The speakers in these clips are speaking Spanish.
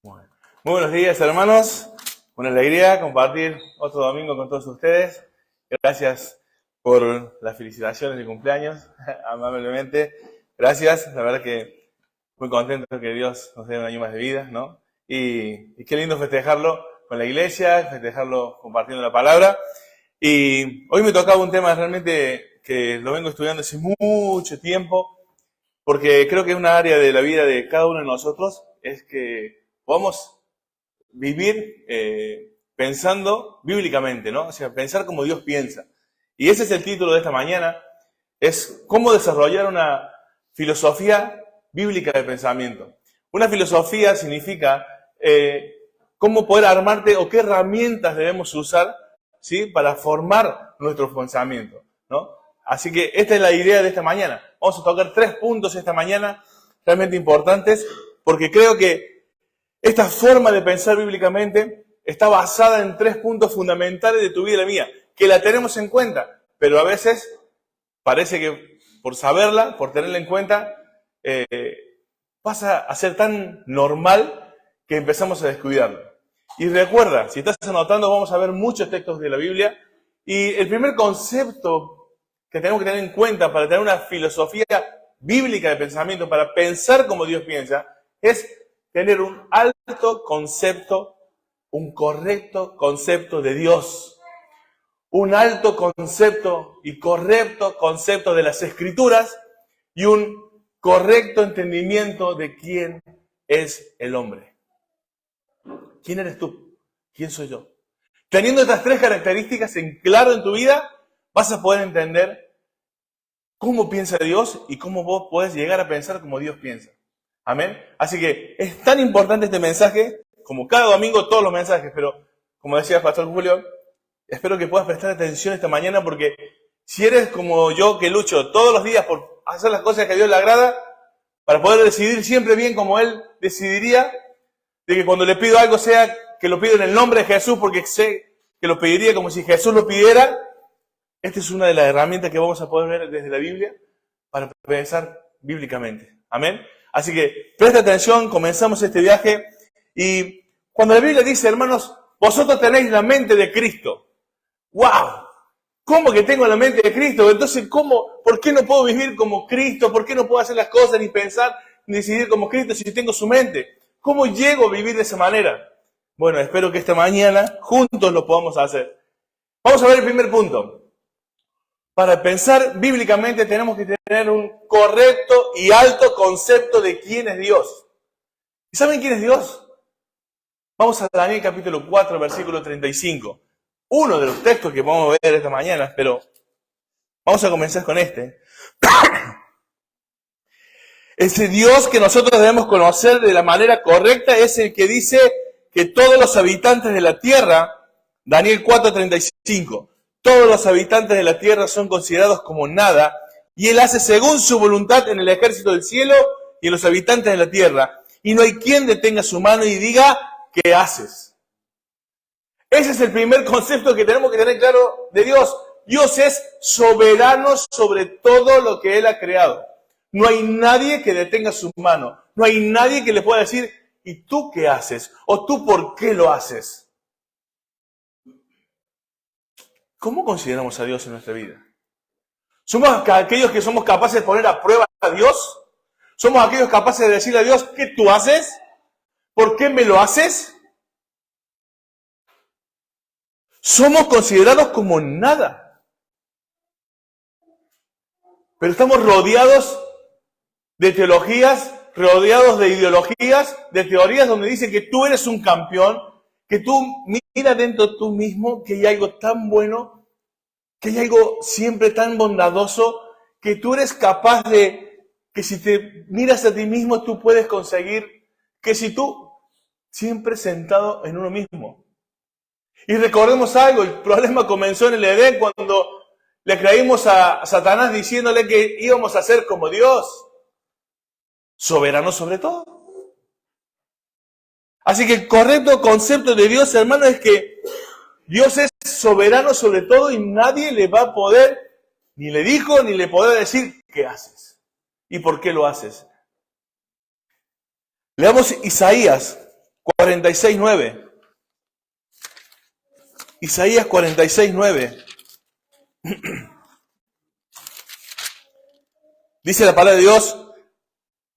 Bueno. Muy buenos días, hermanos. Una alegría compartir otro domingo con todos ustedes. Gracias por las felicitaciones de cumpleaños, amablemente. Gracias, la verdad que muy contento que Dios nos dé un año más de vida, ¿no? Y qué lindo festejarlo con la iglesia, festejarlo compartiendo la palabra. Y hoy me tocaba un tema realmente que lo vengo estudiando hace mucho tiempo, porque creo que es una área de la vida de cada uno de nosotros, es que podamos vivir pensando bíblicamente, ¿no? O sea, pensar como Dios piensa. Y ese es el título de esta mañana, es cómo desarrollar una filosofía bíblica de pensamiento. Una filosofía significa cómo poder armarte o qué herramientas debemos usar, ¿sí?, para formar nuestros pensamientos, ¿no? Así que esta es la idea de esta mañana. Vamos a tocar 3 puntos esta mañana realmente importantes, porque creo que esta forma de pensar bíblicamente está basada en 3 puntos fundamentales de tu vida y la mía, que la tenemos en cuenta, pero a veces parece que por saberla, por tenerla en cuenta, pasa a ser tan normal que empezamos a descuidarla. Y recuerda, si estás anotando, vamos a ver muchos textos de la Biblia, y el primer concepto que tenemos que tener en cuenta para tener una filosofía bíblica de pensamiento, para pensar como Dios piensa, es tener un alto concepto, un correcto concepto de Dios. Un alto concepto y correcto concepto de las Escrituras y un correcto entendimiento de quién es el hombre. ¿Quién eres tú? ¿Quién soy yo? Teniendo estas 3 características en claro en tu vida, vas a poder entender cómo piensa Dios y cómo vos podés llegar a pensar como Dios piensa. Amén. Así que es tan importante este mensaje, como cada domingo todos los mensajes, pero como decía el pastor Julio, espero que puedas prestar atención esta mañana, porque si eres como yo, que lucho todos los días por hacer las cosas que a Dios le agrada, para poder decidir siempre bien como Él decidiría, de que cuando le pido algo sea que lo pido en el nombre de Jesús, porque sé que lo pediría como si Jesús lo pidiera. Esta es una de las herramientas que vamos a poder ver desde la Biblia para pensar bíblicamente. Amén. Así que presta atención, comenzamos este viaje. Y cuando la Biblia dice, hermanos, vosotros tenéis la mente de Cristo. ¡Wow! ¿Cómo que tengo la mente de Cristo? Entonces, ¿por qué no puedo vivir como Cristo? ¿Por qué no puedo hacer las cosas, ni pensar, ni decidir como Cristo si tengo su mente? ¿Cómo llego a vivir de esa manera? Bueno, espero que esta mañana juntos lo podamos hacer. Vamos a ver el primer punto. Para pensar bíblicamente tenemos que tener un correcto y alto concepto de quién es Dios. ¿Y saben quién es Dios? Vamos a Daniel capítulo 4, versículo 35. Uno de los textos que vamos a ver esta mañana, pero vamos a comenzar con este. Ese Dios que nosotros debemos conocer de la manera correcta es el que dice que todos los habitantes de la tierra, Daniel 4, 35, todos los habitantes de la tierra son considerados como nada, y Él hace según su voluntad en el ejército del cielo y en los habitantes de la tierra. Y no hay quien detenga su mano y diga, ¿qué haces? Ese es el primer concepto que tenemos que tener claro de Dios. Dios es soberano sobre todo lo que Él ha creado. No hay nadie que detenga su mano. No hay nadie que le pueda decir, ¿y tú qué haces? ¿O tú por qué lo haces? ¿Cómo consideramos a Dios en nuestra vida? ¿Somos aquellos que somos capaces de poner a prueba a Dios? ¿Somos aquellos capaces de decirle a Dios, ¿qué tú haces? ¿Por qué me lo haces? Somos considerados como nada. Pero estamos rodeados de teologías, rodeados de ideologías, de teorías donde dicen que tú eres un campeón, que tú mira dentro de tú mismo que hay algo tan bueno, que hay algo siempre tan bondadoso, que tú eres capaz de, que si te miras a ti mismo tú puedes conseguir, que si tú siempre sentado en uno mismo. Y recordemos algo, el problema comenzó en el Edén cuando le creímos a Satanás diciéndole que íbamos a ser como Dios, soberano sobre todo. Así que el correcto concepto de Dios, hermano, es que Dios es soberano sobre todo y nadie le va a poder, ni le dijo, ni le podrá decir, ¿qué haces? ¿Y por qué lo haces? Leamos Isaías, 46:9. Isaías 46:9. Dice la palabra de Dios: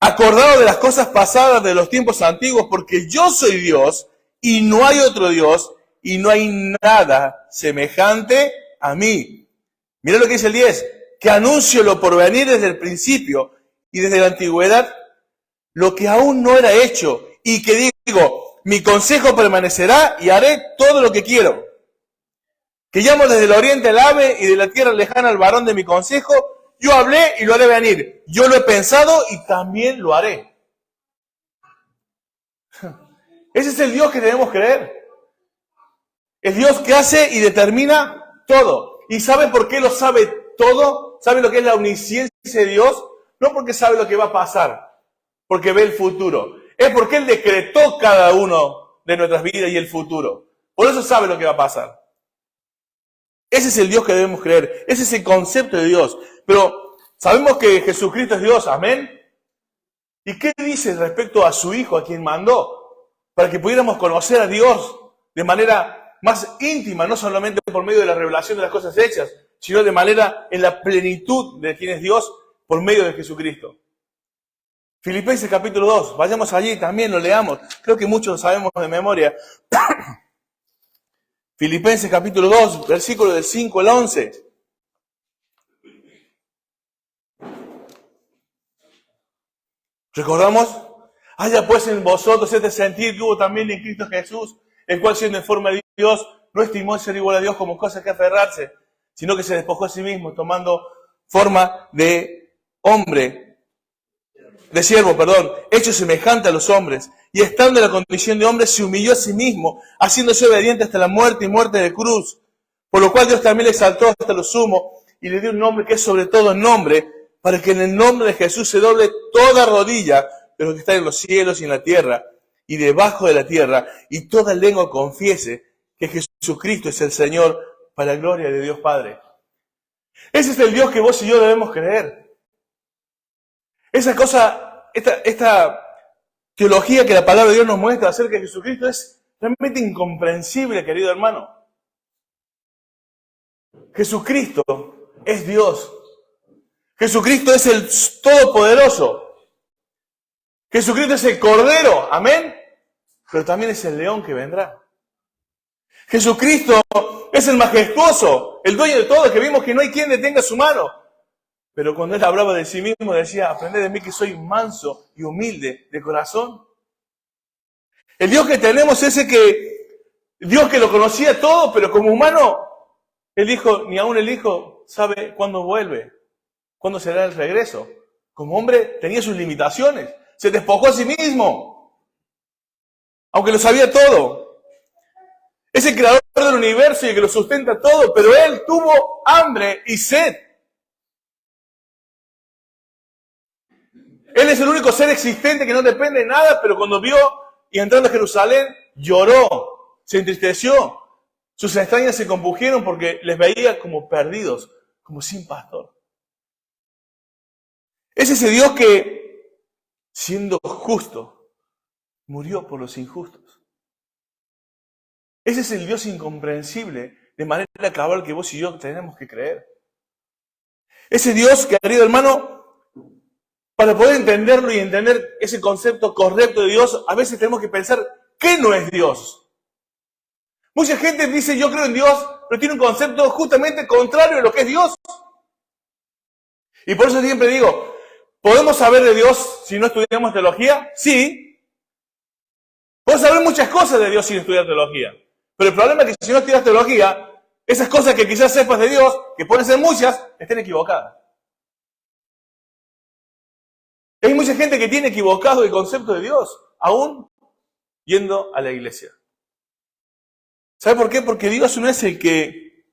acordado de las cosas pasadas de los tiempos antiguos, porque yo soy Dios y no hay otro Dios y no hay nada semejante a mí. Mira lo que dice el 10, que anuncio lo por venir desde el principio y desde la antigüedad, lo que aún no era hecho, y que digo, mi consejo permanecerá y haré todo lo que quiero. Que llamo desde el oriente al ave y de la tierra lejana al varón de mi consejo. Yo hablé y lo haré venir. Yo lo he pensado y también lo haré. Ese es el Dios que debemos creer. El Dios que hace y determina todo. ¿Y sabe por qué lo sabe todo? ¿Sabe lo que es la omnisciencia de Dios? No porque sabe lo que va a pasar, porque ve el futuro. Es porque Él decretó cada uno de nuestras vidas y el futuro. Por eso sabe lo que va a pasar. Ese es el Dios que debemos creer. Ese es el concepto de Dios. Pero sabemos que Jesucristo es Dios. Amén. ¿Y qué dice respecto a su Hijo, a quien mandó? Para que pudiéramos conocer a Dios de manera más íntima, no solamente por medio de la revelación de las cosas hechas, sino de manera en la plenitud de quién es Dios por medio de Jesucristo. Filipenses capítulo 2. Vayamos allí, también lo leamos. Creo que muchos lo sabemos de memoria. Filipenses capítulo 2, versículo del 5 al 11. ¿Recordamos? Haya pues en vosotros este sentir que hubo también en Cristo Jesús, el cual siendo en forma de Dios, no estimó ser igual a Dios como cosa que aferrarse, sino que se despojó a sí mismo, tomando forma de hombre, de siervo, hecho semejante a los hombres, y estando en la condición de hombre, se humilló a sí mismo, haciéndose obediente hasta la muerte y muerte de cruz, por lo cual Dios también le exaltó hasta lo sumo, y le dio un nombre que es sobre todo nombre, para que en el nombre de Jesús se doble toda rodilla de los que están en los cielos y en la tierra, y debajo de la tierra, y toda lengua confiese que Jesucristo es el Señor, para la gloria de Dios Padre. Ese es el Dios que vos y yo debemos creer. Esa cosa, esta teología que la palabra de Dios nos muestra acerca de Jesucristo es realmente incomprensible, querido hermano. Jesucristo es Dios. Jesucristo es el Todopoderoso. Jesucristo es el Cordero, amén, pero también es el León que vendrá. Jesucristo es el majestuoso, el dueño de todo, que vimos que no hay quien detenga su mano. Pero cuando Él hablaba de sí mismo decía, aprended de mí que soy manso y humilde de corazón. El Dios que tenemos es Dios que lo conocía todo, pero como humano, ni aún el Hijo sabe cuándo vuelve, cuándo será el regreso. Como hombre tenía sus limitaciones, se despojó a sí mismo, aunque lo sabía todo. Es el creador del universo y el que lo sustenta todo, pero Él tuvo hambre y sed. Él es el único ser existente que no depende de nada, pero cuando vio y entrando a Jerusalén, lloró, se entristeció. Sus entrañas se compugieron porque les veía como perdidos, como sin pastor. Es ese Dios que, siendo justo, murió por los injustos. Ese es el Dios incomprensible, de manera cabal que vos y yo tenemos que creer. Ese Dios, querido hermano, para poder entenderlo y entender ese concepto correcto de Dios, a veces tenemos que pensar, ¿qué no es Dios? Mucha gente dice, yo creo en Dios, pero tiene un concepto justamente contrario a lo que es Dios. Y por eso siempre digo, ¿podemos saber de Dios si no estudiamos teología? Sí. Podemos saber muchas cosas de Dios sin estudiar teología. Pero el problema es que si no estudias teología, esas cosas que quizás sepas de Dios, que pueden ser muchas, estén equivocadas. Hay mucha gente que tiene equivocado el concepto de Dios, aún yendo a la iglesia. ¿Sabe por qué? Porque Dios no es el que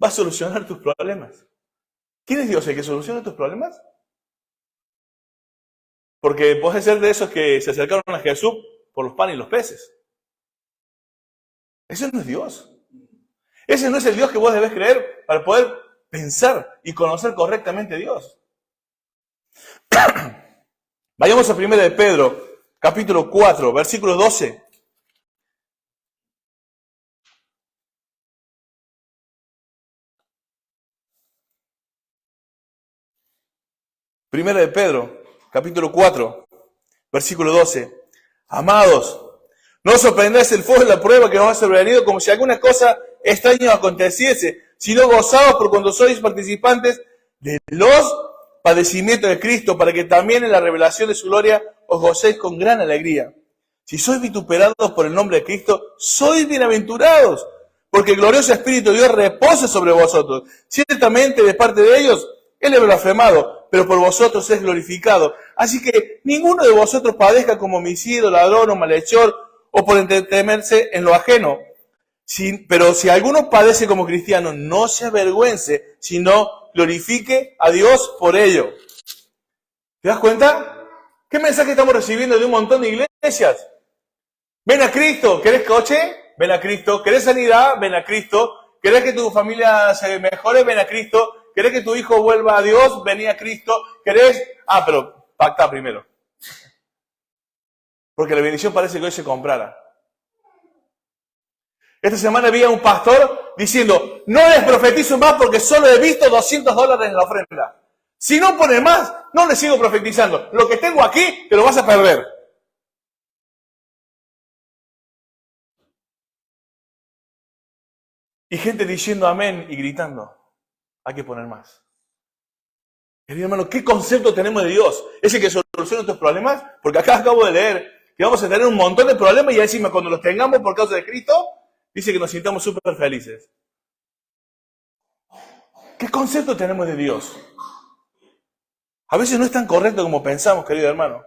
va a solucionar tus problemas. ¿Quién es Dios? ¿El que soluciona tus problemas? Porque puede ser de esos que se acercaron a Jesús por los panes y los peces. Ese no es Dios. Ese no es el Dios que vos debés creer para poder pensar y conocer correctamente a Dios. Vayamos a 1 de Pedro, capítulo 4, versículo 12. Primera de Pedro, capítulo 4, versículo 12. Amados, no os sorprendáis el fuego de la prueba que os ha sobrevenido como si alguna cosa extraña aconteciese, sino gozaos por cuando sois participantes de los padecimientos de Cristo, para que también en la revelación de su gloria os gocéis con gran alegría. Si sois vituperados por el nombre de Cristo, sois bienaventurados, porque el glorioso Espíritu de Dios reposa sobre vosotros. Ciertamente de parte de ellos, Él es blasfemado, pero por vosotros es glorificado. Así que ninguno de vosotros padezca como homicida, ladrón o malhechor, o por entretenerse en lo ajeno. Pero si alguno padece como cristiano, no se avergüence, sino glorifique a Dios por ello. ¿Te das cuenta? ¿Qué mensaje estamos recibiendo de un montón de iglesias? Ven a Cristo. ¿Querés coche? Ven a Cristo. ¿Querés sanidad? Ven a Cristo. ¿Querés que tu familia se mejore? Ven a Cristo. ¿Querés que tu hijo vuelva a Dios? Vení a Cristo. ¿Querés? Pero pacta primero. Porque la bendición parece que hoy se comprara. Esta semana vi a un pastor diciendo, no les profetizo más porque solo he visto $200 en la ofrenda. Si no pone más, no les sigo profetizando. Lo que tengo aquí, te lo vas a perder. Y gente diciendo amén y gritando, hay que poner más. Querido hermano, ¿qué concepto tenemos de Dios? ¿Es el que soluciona nuestros problemas? Porque acá acabo de leer que vamos a tener un montón de problemas y encima cuando los tengamos por causa de Cristo, dice que nos sintamos súper felices. ¿Qué concepto tenemos de Dios? A veces no es tan correcto como pensamos, querido hermano.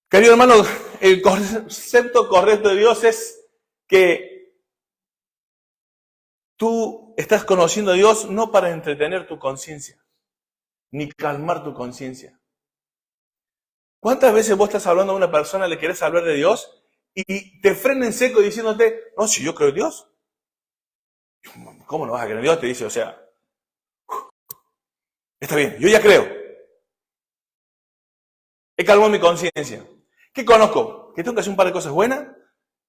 Querido hermano, el concepto correcto de Dios es que tú estás conociendo a Dios no para entretener tu conciencia, ni calmar tu conciencia. ¿Cuántas veces vos estás hablando a una persona, le querés hablar de Dios y te frena en seco diciéndote, no, si yo creo en Dios? ¿Cómo no vas a creer en Dios? Te dice, o sea, está bien, yo ya creo. He calmado mi conciencia. ¿Qué conozco? Que tengo que hacer un par de cosas buenas,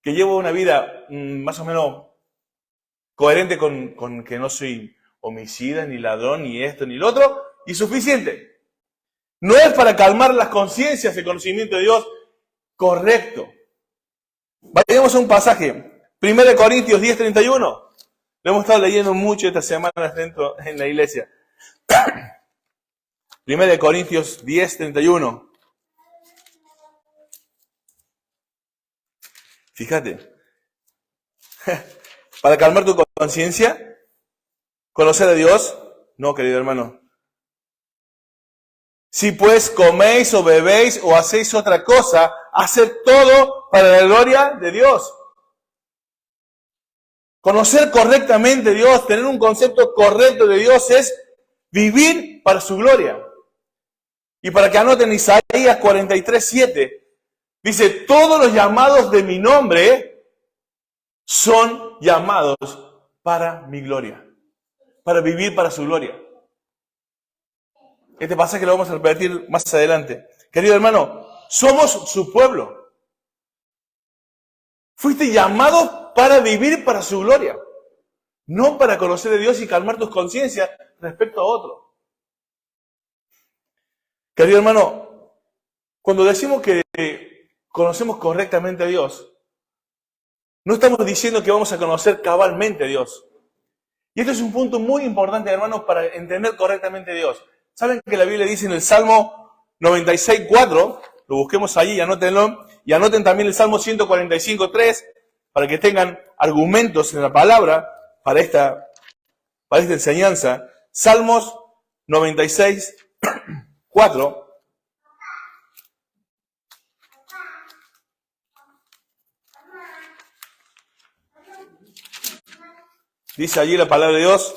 que llevo una vida más o menos coherente con que no soy homicida, ni ladrón, ni esto, ni lo otro, y suficiente. No es para calmar las conciencias el conocimiento de Dios correcto. Vayamos a un pasaje, 1 Corintios 10:31. Lo hemos estado leyendo mucho estas semanas dentro en la iglesia. 1 Corintios 10:31. Fíjate. Para calmar tu conciencia, conocer a Dios, no, querido hermano. Si pues coméis o bebéis o hacéis otra cosa, haced todo para la gloria de Dios. Conocer correctamente a Dios, tener un concepto correcto de Dios es vivir para su gloria. Y para que anoten Isaías 43:7, dice, todos los llamados de mi nombre son llamados para mi gloria, para vivir para su gloria. Este pasaje lo vamos a repetir más adelante. Querido hermano, somos su pueblo. Fuiste llamado para vivir para su gloria, no para conocer a Dios y calmar tus conciencias respecto a otro. Querido hermano, cuando decimos que conocemos correctamente a Dios, no estamos diciendo que vamos a conocer cabalmente a Dios. Y esto es un punto muy importante, hermanos, para entender correctamente a Dios. ¿Saben que la Biblia dice en el Salmo 96:4? Lo busquemos allí y anótenlo. Y anoten también el Salmo 145:3 para que tengan argumentos en la palabra para esta enseñanza. Salmos 96:4. Dice allí la palabra de Dios.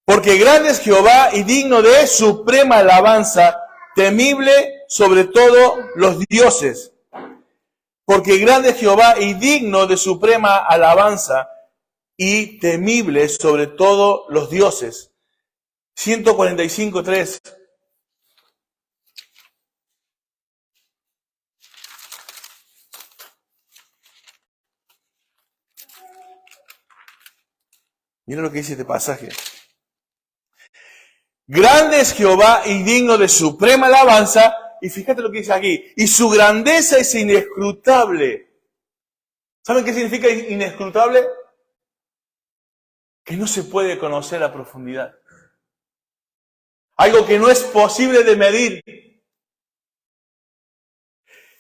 Porque grande es Jehová y digno de suprema alabanza, temible sobre todo los dioses. Porque grande es Jehová y digno de suprema alabanza y temible sobre todo los dioses. 145:3. Mira lo que dice este pasaje. Grande es Jehová y digno de suprema alabanza. Y fíjate lo que dice aquí. Y su grandeza es inescrutable. ¿Saben qué significa inescrutable? Que no se puede conocer a profundidad. Algo que no es posible de medir.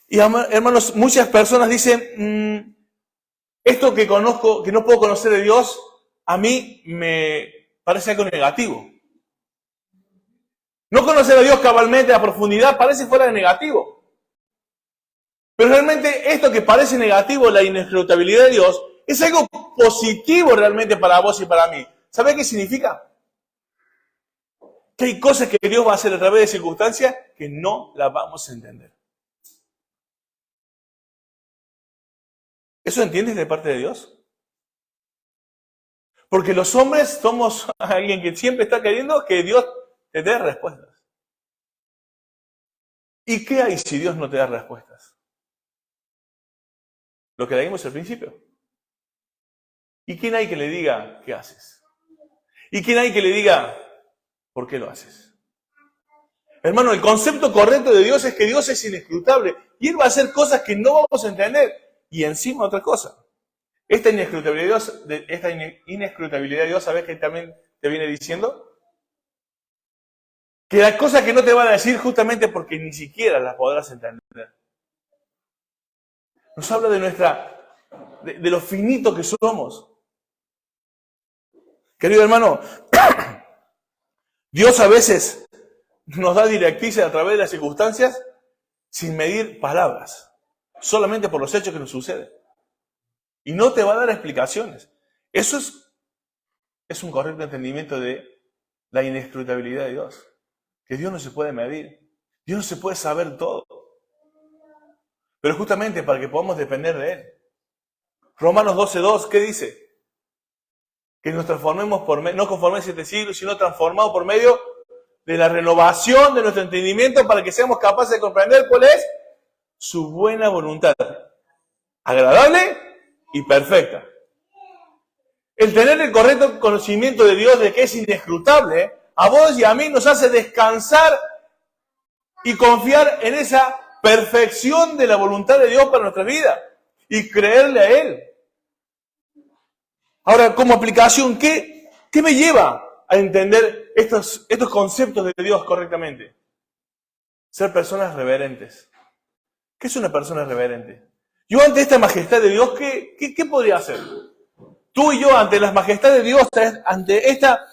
Y hermanos, muchas personas dicen, esto que conozco, que no puedo conocer de Dios, a mí me parece algo negativo. No conocer a Dios cabalmente a profundidad parece fuera de negativo. Pero realmente esto que parece negativo, la inescrutabilidad de Dios, es algo positivo realmente para vos y para mí. ¿Sabés qué significa? Que hay cosas que Dios va a hacer a través de circunstancias que no las vamos a entender. ¿Eso entiendes de parte de Dios? Porque los hombres somos alguien que siempre está queriendo que Dios te dé respuestas. ¿Y qué hay si Dios no te da respuestas? Lo que leímos al principio. ¿Y quién hay que le diga qué haces? ¿Y quién hay que le diga por qué lo haces? Hermano, el concepto correcto de Dios es que Dios es inescrutable y Él va a hacer cosas que no vamos a entender. Y encima otra cosa. Esta inescrutabilidad de Dios, ¿sabes qué también te viene diciendo? Que las cosas que no te van a decir justamente porque ni siquiera las podrás entender. Nos habla de lo finito que somos. Querido hermano, Dios a veces nos da directrices a través de las circunstancias sin medir palabras. Solamente por los hechos que nos suceden. Y no te va a dar explicaciones. Eso es un correcto entendimiento de la inescrutabilidad de Dios. Que Dios no se puede medir. Dios no se puede saber todo. Pero justamente para que podamos depender de Él. Romanos 12:2, ¿qué dice? Que nos transformemos no conforme a 7 siglos, sino transformados por medio de la renovación de nuestro entendimiento para que seamos capaces de comprender cuál es su buena voluntad, agradable y perfecta. El tener el correcto conocimiento de Dios, de que es inescrutable, a vos y a mí nos hace descansar y confiar en esa perfección de la voluntad de Dios para nuestra vida y creerle a Él. Ahora, como aplicación, ¿qué me lleva a entender estos conceptos de Dios correctamente? Ser personas reverentes. ¿Qué es una persona reverente? Yo ante esta majestad de Dios, ¿qué podría hacer? Tú y yo ante la majestad de Dios, ante esta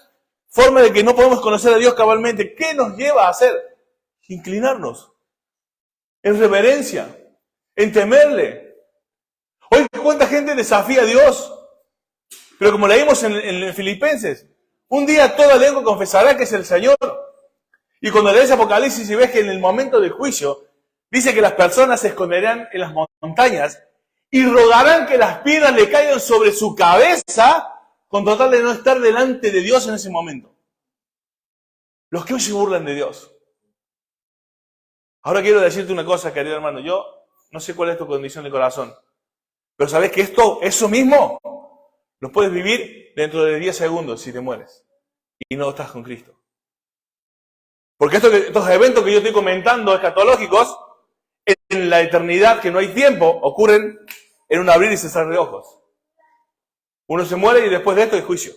forma de que no podemos conocer a Dios cabalmente, ¿qué nos lleva a hacer? Inclinarnos. En reverencia. En temerle. Hoy, ¿cuánta gente desafía a Dios? Pero como leímos en Filipenses, un día toda lengua confesará que es el Señor. Y cuando lees Apocalipsis y ves que en el momento del juicio, dice que las personas se esconderán en las montañas y rogarán que las piedras le caigan sobre su cabeza con total de no estar delante de Dios en ese momento. Los que hoy se burlan de Dios. Ahora quiero decirte una cosa, querido hermano. Yo no sé cuál es tu condición de corazón, pero sabes que eso mismo, lo puedes vivir dentro de 10 segundos si te mueres y no estás con Cristo. Porque estos eventos que yo estoy comentando escatológicos, en la eternidad, que no hay tiempo, ocurren en un abrir y cesar de ojos. Uno se muere y después de esto hay juicio.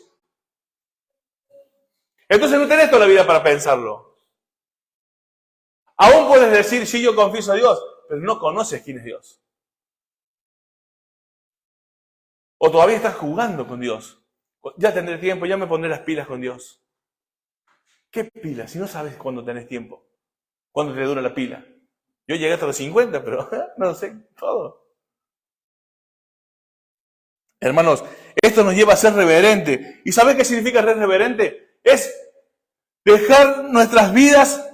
Entonces no tenés toda la vida para pensarlo. Aún puedes decir, sí, yo confieso a Dios, pero no conoces quién es Dios. O todavía estás jugando con Dios. Ya tendré tiempo, ya me pondré las pilas con Dios. ¿Qué pilas? Si no sabes cuándo tenés tiempo. ¿Cuándo te dura la pila? Yo llegué hasta los 50, pero no lo sé todo. Hermanos, esto nos lleva a ser reverente. ¿Y sabes qué significa ser reverente? Es dejar nuestras vidas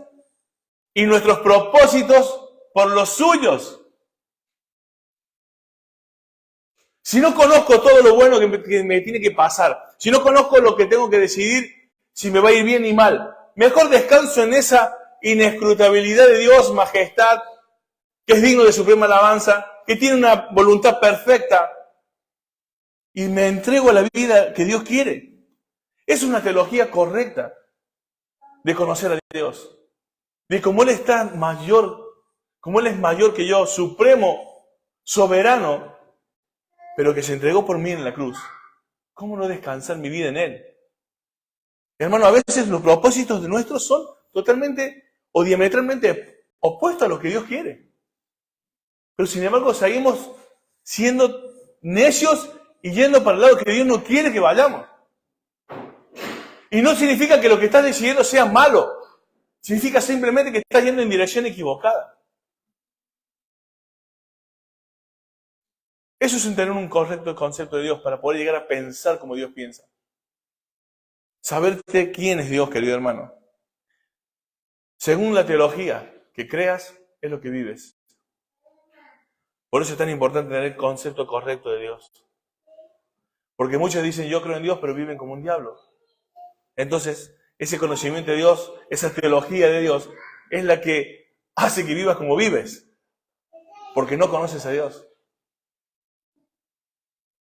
y nuestros propósitos por los suyos. Si no conozco todo lo bueno que me tiene que pasar, si no conozco lo que tengo que decidir, si me va a ir bien y mal, mejor descanso en esa inescrutabilidad de Dios, majestad, que es digno de suprema alabanza, que tiene una voluntad perfecta, y me entrego a la vida que Dios quiere. Es una teología correcta. de conocer a Dios. De cómo Él está mayor, cómo Él es mayor que yo, supremo, soberano, pero que se entregó por mí en la cruz. ¿Cómo no descansar mi vida en Él? Hermano, a veces los propósitos de nuestros son totalmente o diametralmente opuestos a lo que Dios quiere. Pero sin embargo seguimos siendo necios y yendo para el lado que Dios no quiere que vayamos. Y no significa que lo que estás decidiendo sea malo. Significa simplemente que estás yendo en dirección equivocada. Eso es tener un correcto concepto de Dios para poder llegar a pensar como Dios piensa. Saberte quién es Dios, querido hermano. Según la teología que creas, es lo que vives. Por eso es tan importante tener el concepto correcto de Dios. Porque muchos dicen, yo creo en Dios, pero viven como un diablo. Entonces, ese conocimiento de Dios, esa teología de Dios, es la que hace que vivas como vives. Porque no conoces a Dios.